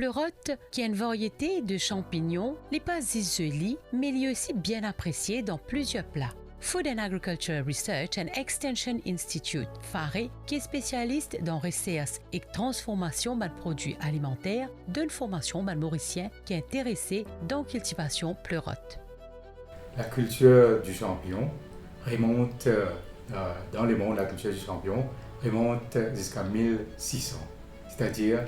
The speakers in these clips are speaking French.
pleurote, qui est une variété de champignons, n'est pas isolée, mais il est aussi bien apprécié dans plusieurs plats. Food and Agriculture Research and Extension Institute, FARE, qui est spécialiste dans recherche et transformation de produits alimentaires, d'une formation mauricienne qui est intéressée dans la cultivation pleurote. La culture du champignon remonte, dans le monde, la culture du champignon remonte jusqu'à 1600, c'est-à-dire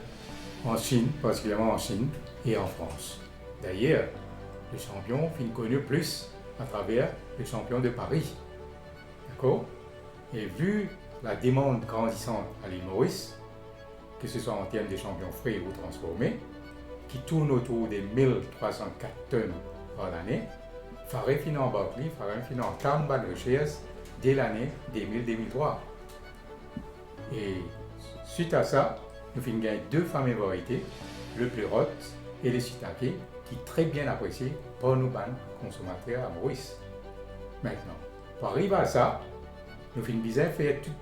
en Chine, particulièrement en Chine et en France. D'ailleurs, le champignon est connu plus à travers le champignon de Paris. D'accord? Et vu la demande grandissante à l'île Maurice, que ce soit en termes de champignons frais ou transformés, qui tourne autour des 1304 tonnes par l'année, Faré finit en Barclay, Faré finit en 40 de recherche dès l'année 2000-2003. Et suite à ça, nous finissons gagner deux fameuses variétés, le pleurote et le shiitake, qui sont très bien appréciés par nos consommateurs à Maurice. Maintenant, pour arriver à ça, nous finissons bien faire toute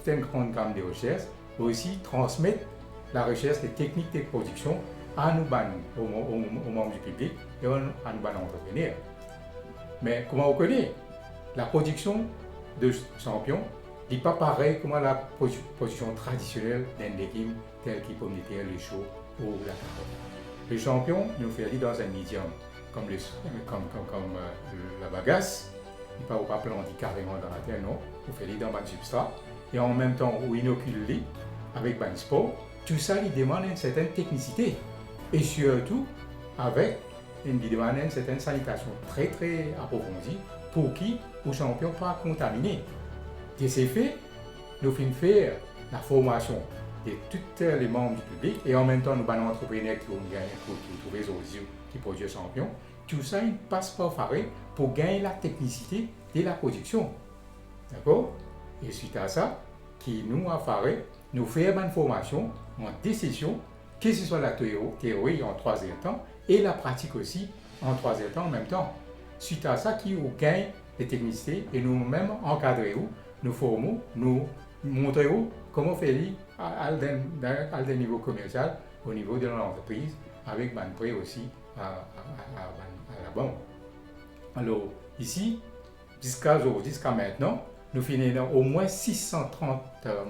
une grande gamme de recherches, mais aussi transmettre la recherche des techniques de production à nos aux membres du public et à nos entrepreneurs. Mais comment on connaît la production de champignons n'est pas pareil comme la production traditionnelle d'un légume tel que les pommes de terre, le chou ou la carotte. Le champignon, nous fait dans un médium comme la bagasse, il ne peut pas planter carrément dans la terre, non, vous faites dans un substrat et en même temps vous inoculez avec un sport. Tout ça il demande une certaine technicité et surtout avec une certaine sanitation très approfondie pour qui le champignon pas contaminé. De ces faits, nous finissons faire la formation de tous les membres du public et en même temps nous avons des entrepreneurs qui trouvent les yeux qui produisent des champignons. Tout ça il passe par Faré pour gagner la technicité de la production. D'accord? Et suite à ça, qui nous à Faré, nous faisons une formation en décision, que ce soit la théorie en troisième temps et la pratique aussi en troisième temps en même temps. Suite à ça, qui nous gagne les technicités et nous-mêmes encadrons, nous formons, nous montrons comment faire à des niveaux commercial, au niveau de l'entreprise, avec un prêt aussi à la banque. Alors ici, jusqu'à maintenant, nous finissons au moins 630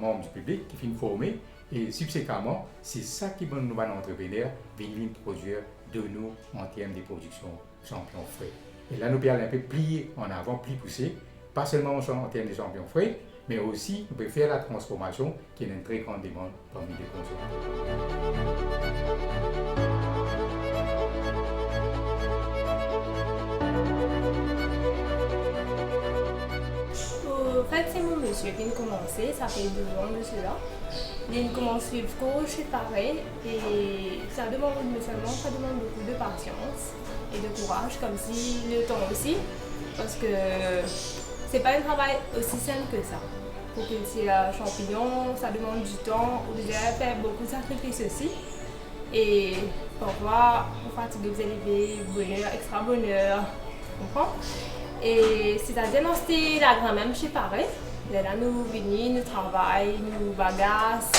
membres du public qui finissent formés et subséquemment, c'est ça qui va nous entrepreneurs venir produire de nous en termes de production champignons frais. Et là, nous pouvons un peu plier en avant, plus pousser, pas seulement en termes de champignons frais, mais aussi nous pouvons faire la transformation qui est une très grande demande parmi les consommateurs. En fait, c'est mon monsieur qui a commencé, ça fait 2 ans de cela. Il commence à suivre coach et pareil, et ça demande beaucoup de patience et de courage, comme si le temps aussi, parce que c'est pas un travail aussi simple que ça. Pour cultiver un champignon, ça demande du temps, on doit faire beaucoup de sacrifices aussi. Et parfois, on fatigue vous élever, bonheur, extra bonheur, tu comprends? Et c'est-à-dire, c'était la grand-mère chez pareil. Là, nous venons, nous travaillons, nous bagassons,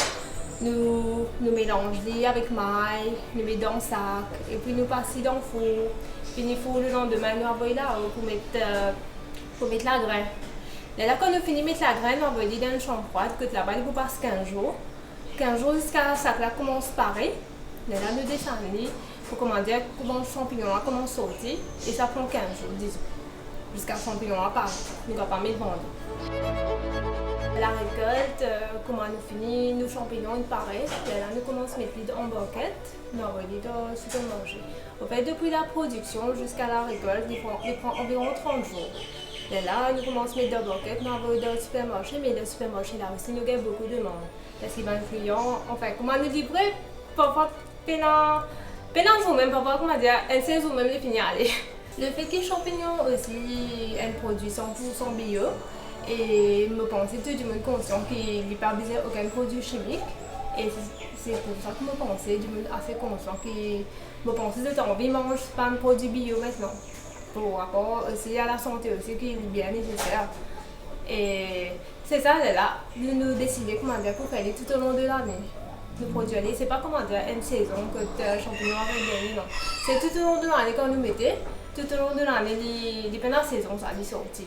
nous mélangeons avec maille, nous mettons dans le sac, et puis nous passons dans le four. Puis il faut le lendemain nous envoyer là-haut pour mettre la graine. Là, quand nous finissons de mettre la graine, nous envoyons dans une chambre froide, que là-bas, il faut passer 15 jours. 15 jours jusqu'à ce que ça commence pareil. Là, nous descendons pour comment le champignon commence à sortir, et ça prend 15 jours, disons. Jusqu'à ce champignon apparaît, nous ne pouvons pas mettre vendre. La récolte, comment nous finissons, nos champignons ils paraissent, là nous commençons à mettre les en boquette, nous envoyons dans le supermarché. En fait, depuis la production jusqu'à la récolte, il prend environ 30 jours. Là, nous commençons à mettre dans la boquette, nous envoyons dans le supermarché, mais dans le supermarché là aussi, nous avons beaucoup de monde. Parce qu'il y a des clients, enfin, comment nous livrer, parfois, pendant jour-même, parfois, comment dire, un 16 jours même, les finir aller. Le fait que les champignons aussi, un produit 100% bio, et je pense que tout le monde est conscient qu'il n'y a pas besoin aucun produit chimique. Et c'est pour ça que je pense que du monde assez conscient que je pense que j'ai envie de manger pas de produits bio maintenant. Pour rapport aussi à la santé aussi qui est bien nécessaire. Et c'est ça, là, de nous décider comment dire pour faire tout au long de l'année. nous produire. C'est pas comment dire une saison que le champignon va gagner, non. C'est tout au long de l'année quand nous mettez, tout au long de l'année, dépend de la saison, ça dit sorti.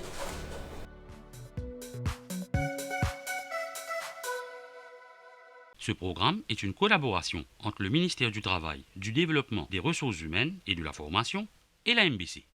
Ce programme est une collaboration entre le ministère du Travail, du Développement des Ressources humaines et de la Formation et la MBC.